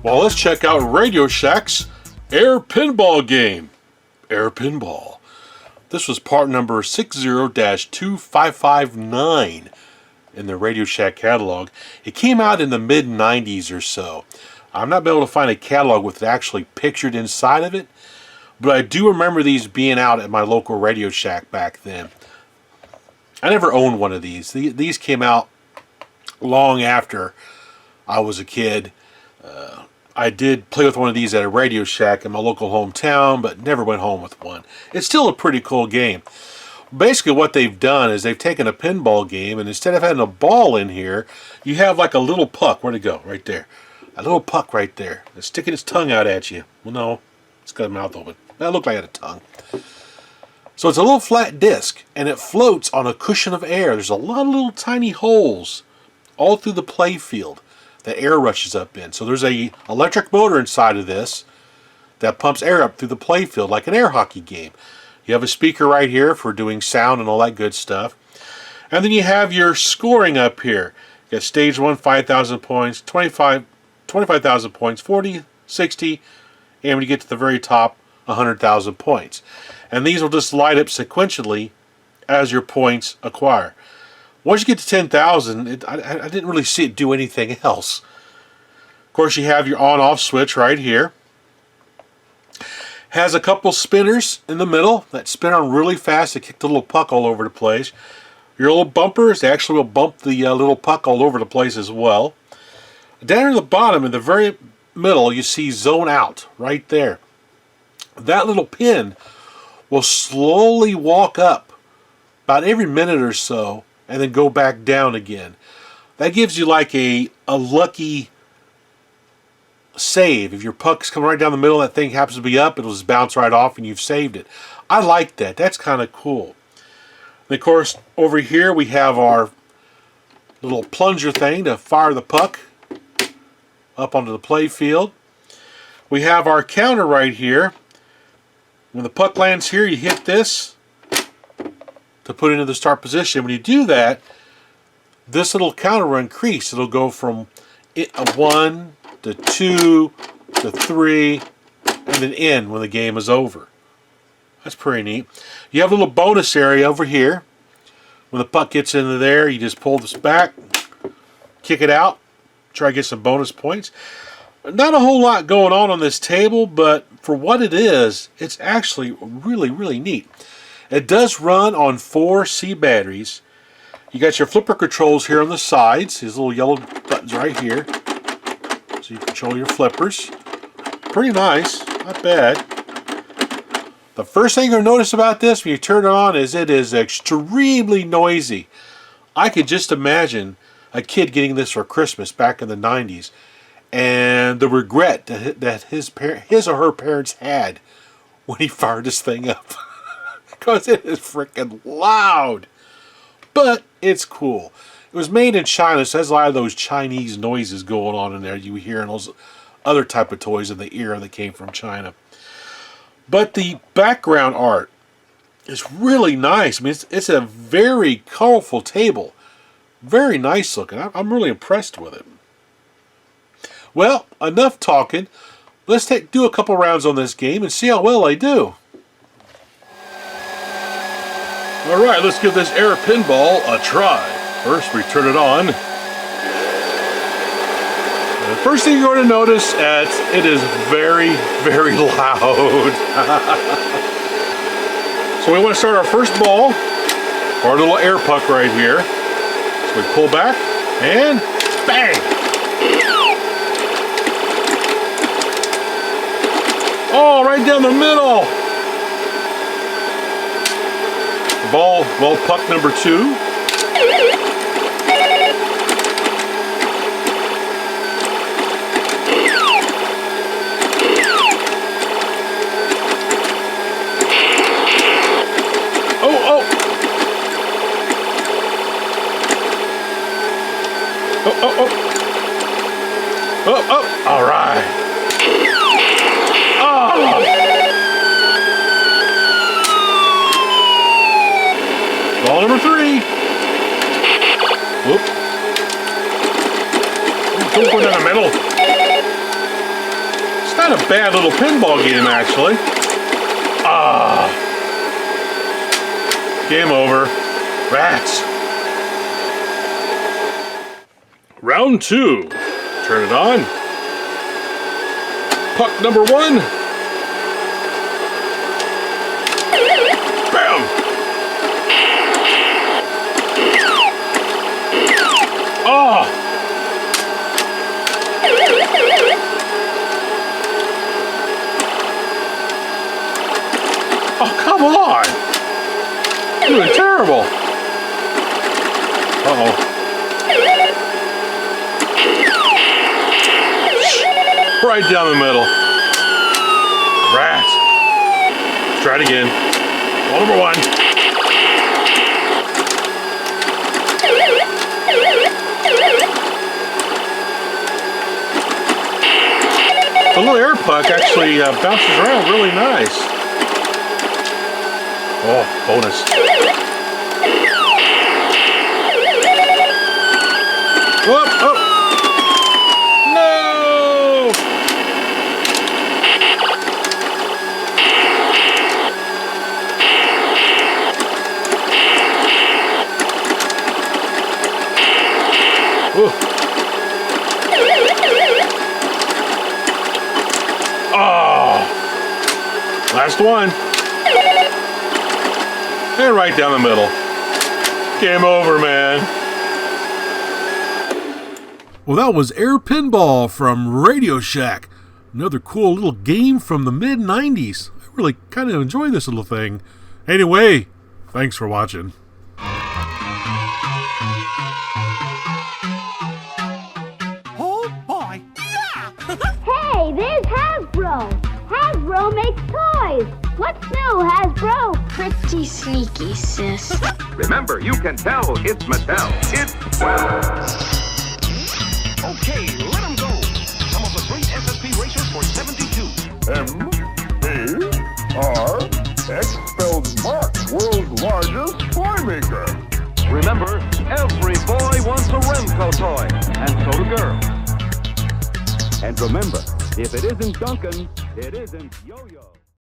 Well, let's check out Radio Shack's Air Pinball game. Air Pinball. This was part number 60-2559 in the Radio Shack catalog. It came out in the mid-90s or so. I'm not able to find a catalog with it actually pictured inside of it, but I do remember these being out at my local Radio Shack back then. I never owned one of these. These came out long after I was a kid. I did play with one of these at a Radio Shack in my local hometown, but never went home with one. It's still a pretty cool game. Basically what they've done is they've taken a pinball game, and instead of having a ball in here, you have like a little puck. Where'd it go? Right there. A little puck right there. It's sticking its tongue out at you. Well, no. It's got a mouth open. That looked like it had a tongue. So it's a little flat disc, and it floats on a cushion of air. There's a lot of little tiny holes all through the play field that air rushes up in. So there's a electric motor inside of this that pumps air up through the play field like an air hockey game. You have a speaker right here for doing sound and all that good stuff. And then you have your scoring up here. You got stage 1, 5,000 points, 25,000 points, 40, 60, and when you get to the very top, 100,000 points. And these will just light up sequentially as your points acquire. Once you get to 10,000, I didn't really see it do anything else. Of course, you have your on-off switch right here. Has a couple spinners in the middle that spin on really fast to kick the little puck all over the place. Your little bumpers, they actually will bump the little puck all over the place as well. Down at the bottom, in the very middle, you see zone out right there. That little pin will slowly walk up about every minute or so and then go back down again. That gives you like a lucky save. If your puck's coming right down the middle, that thing happens to be up, it'll just bounce right off and you've saved it. I like that. That's kind of cool. And of course, over here we have our little plunger thing to fire the puck up onto the play field. We have our counter right here. When the puck lands here, you hit this to put it into the start position. When you do that, this little counter will increase. It'll go from 1 to 2 to 3 and then end when the game is over. That's pretty neat. You have a little bonus area over here. When the puck gets into there, you just pull this back, kick it out, try to get some bonus points. Not a whole lot going on this table, but for what it is, it's actually really, really neat. It does run on 4 C batteries. You got your flipper controls here on the sides. These little yellow buttons right here. So you control your flippers. Pretty nice, not bad. The first thing you'll notice about this when you turn it on is it is extremely noisy. I could just imagine a kid getting this for Christmas back in the 90s and the regret that his or her parents had when he fired this thing up. Because it is freaking loud. But it's cool. It was made in China, so it has a lot of those Chinese noises going on in there you hear in those other type of toys in the era that came from China. But the background art is really nice. I mean, it's a very colorful table. Very nice looking. I'm really impressed with it. Well, enough talking. Let's do a couple rounds on this game and see how well I do. Alright, let's give this Air Pinball a try. First, we turn it on. The first thing you're going to notice is it is very, very loud. So we want to start our first ball, our little air puck right here. So we pull back, and bang! Oh, right down the middle! Ball, well, puck number 2. Oh! All right. Oh! Ball number 3. Whoop. Don't go down the middle. not a bad little pinball game, actually. Ah. Game over. Rats. Round 2. Turn it on. Puck number 1. Bam. Oh. Oh, come on! You're doing terrible. Uh-oh. Right down the middle. Rats. Try it again. Ball number 1. The little air puck actually bounces around really nice. Oh, bonus. Oh, oh. No! Ooh. Oh! Last one. And right down the middle. Game over, man. Well, that was Air Pinball from Radio Shack. Another cool little game from the mid-90s. I really kind of enjoy this little thing. Anyway, thanks for watching. Oh, boy. Yeah! Hey, there's Hasbro. Hasbro makes toys. What's new, Hasbro? Pretty sneaky, sis. Remember, you can tell it's Mattel. It's... Okay, let them go. Some of the great SSP racers for 72. M-A-R-X spells Mark, world's largest toy maker. Remember, every boy wants a Remco toy, and so do girls. And remember, if it isn't Duncan, it isn't Yo-Yo.